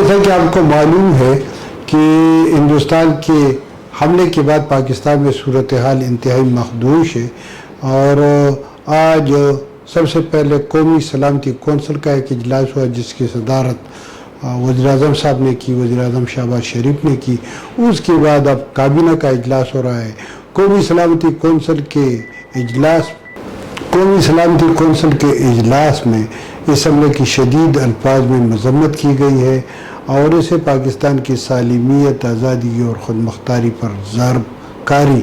جیسا کہ آپ کو معلوم ہے کہ ہندوستان کے حملے کے بعد پاکستان میں صورتحال انتہائی مخدوش ہے، اور آج سب سے پہلے قومی سلامتی کونسل کا ایک اجلاس ہوا جس کی صدارت وزیر اعظم صاحب نے کی، وزیر اعظم شہباز شریف نے کی۔ اس کے بعد اب کابینہ کا اجلاس ہو رہا ہے۔ قومی سلامتی کونسل کے اجلاس میں اس حملے کی شدید الفاظ میں مذمت کی گئی ہے اور اسے پاکستان کی سالمیت، آزادی اور خود مختاری پر ضرب کاری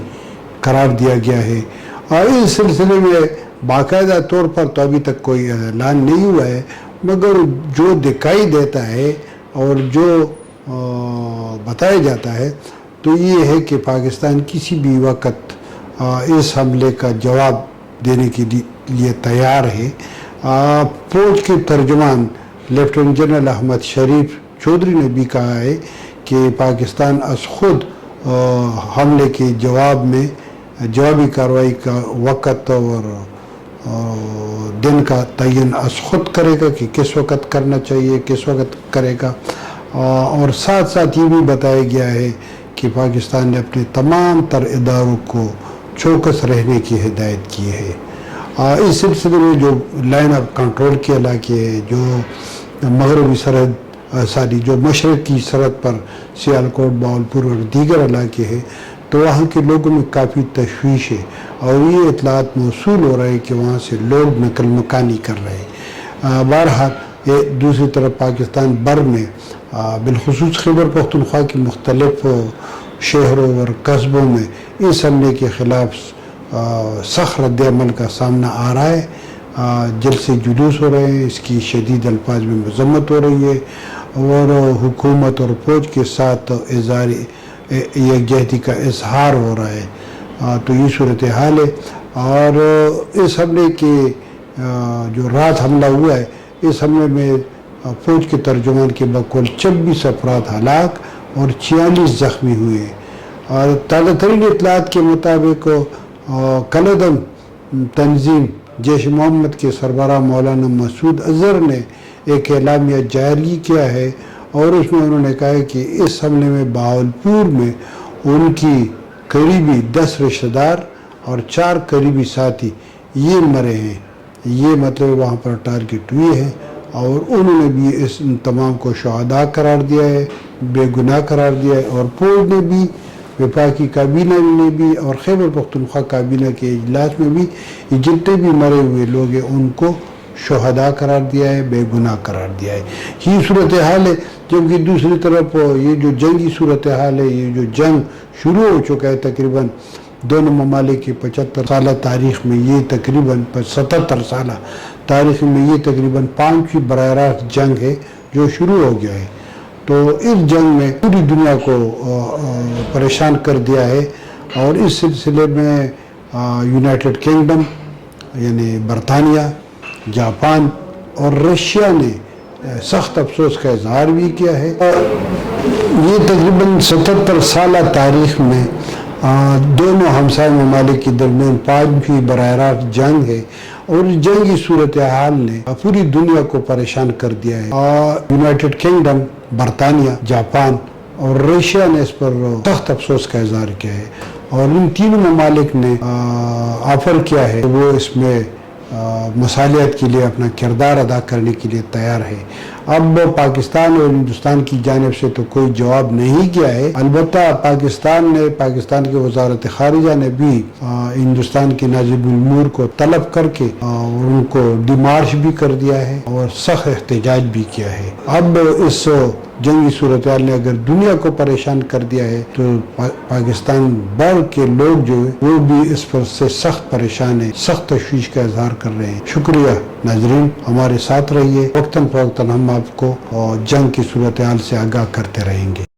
قرار دیا گیا ہے، اور اس سلسلے میں باقاعدہ طور پر تو ابھی تک کوئی اعلان نہیں ہوا ہے، مگر جو دکھائی دیتا ہے اور جو بتایا جاتا ہے تو یہ ہے کہ پاکستان کسی بھی وقت اس حملے کا جواب دینے کے لیے تیار ہے۔ فوج کے ترجمان لیفٹیننٹ جنرل احمد شریف چودھری نے بھی کہا ہے کہ پاکستان از خود حملے کے جوابی کارروائی کا وقت اور دن کا تعین از خود کرے گا کہ کس وقت کرنا چاہیے، کس وقت کرے گا، اور ساتھ ساتھ یہ بھی بتایا گیا ہے کہ پاکستان نے اپنے تمام تر اداروں کو چوکس رہنے کی ہدایت کی ہے۔ اس سلسلے میں جو لائن آف کنٹرول کے علاقے ہیں، جو مغربی سرحد جو مشرقی سرحد پر سیالکوٹ، باولپور اور دیگر علاقے ہیں، تو وہاں کے لوگوں میں کافی تشویش ہے اور یہ اطلاعات موصول ہو رہے ہیں کہ وہاں سے لوگ نقل مکانی کر رہے ہیں۔ بہرحال دوسری طرف پاکستان بر میں بالخصوص خیبر پختونخوا کے مختلف شہروں اور قصبوں میں اس حملے کے خلاف سخت رد عمل کا سامنا آ رہا ہے، جلسے جلوس ہو رہے ہیں، اس کی شدید الفاظ میں مذمت ہو رہی ہے اور حکومت اور فوج کے ساتھ یکجہتی کا اظہار ہو رہا ہے۔ تو یہ صورتحال ہے، اور اس حملے کے جو رات حملہ ہوا ہے، اس حملے میں فوج کے ترجمان کے بقول 26 افراد ہلاک اور 46 زخمی ہوئے ہیں، اور تازہ ترین اطلاعات کے مطابق کالعدم تنظیم جیش محمد کے سربراہ مولانا مسعود اظہر نے ایک اعلامیہ جاری کیا ہے، اور اس میں انہوں نے کہا ہے کہ اس حملے میں بہاولپور میں ان کی قریبی 10 رشتہ دار اور 4 قریبی ساتھی یہ مرے ہیں، یہ مطلب وہاں پر ٹارگٹ ہوئے ہیں، اور انہوں نے بھی اس تمام کو شہداء قرار دیا ہے، بے گناہ قرار دیا ہے، اور فوج نے بھی، وفاقی کابینہ نے بھی، اور خیبر پختونخوا کابینہ کے اجلاس میں بھی جتنے بھی مرے ہوئے لوگ ہیں ان کو شہداء قرار دیا ہے، بے گناہ قرار دیا ہے۔ یہ صورتحال ہے، جبکہ دوسری طرف یہ جو جنگی صورتحال ہے، یہ جو جنگ شروع ہو چکا ہے، تقریباً دونوں ممالک کی 75 سالہ تاریخ میں یہ تقریباً 77 سالہ تاریخ میں یہ تقریباً 5ویں براہ راست جنگ ہے جو شروع ہو گیا ہے۔ تو اس جنگ میں پوری دنیا کو پریشان کر دیا ہے، اور اس سلسلے میں یونائٹڈ کنگڈم یعنی برطانیہ، جاپان اور رشیا نے سخت افسوس کا اظہار بھی کیا ہے۔ یہ تقریباً 77 سالہ تاریخ میں دونوں ہمسائے ممالک کے درمیان 5ویں براہ راست جنگ ہے، اور اس جنگی صورتحال نے پوری دنیا کو پریشان کر دیا ہے، اور یونائٹڈ کنگڈم، برطانیہ، جاپان اور رشیا نے اس پر سخت افسوس کا اظہار کیا ہے، اور ان تینوں ممالک نے آفر کیا ہے وہ اس میں مصالحت کے لیے اپنا کردار ادا کرنے کے لیے تیار ہے۔ اب پاکستان اور ہندوستان کی جانب سے تو کوئی جواب نہیں کیا ہے، البتہ پاکستان کی وزارت خارجہ نے بھی ہندوستان کے نائب الامور کو طلب کر کے اور ان کو ڈیمارش بھی کر دیا ہے اور سخت احتجاج بھی کیا ہے۔ اب اس جنگی صورتحال نے اگر دنیا کو پریشان کر دیا ہے تو پاکستان بھر کے لوگ جو ہیں وہ بھی اس پر سے سخت پریشان ہیں، سخت تشویش کا اظہار کر رہے ہیں۔ شکریہ ناظرین، ہمارے ساتھ رہیے، وقتاً فوقتاً ہم آپ کو جنگ کی صورتحال سے آگاہ کرتے رہیں گے۔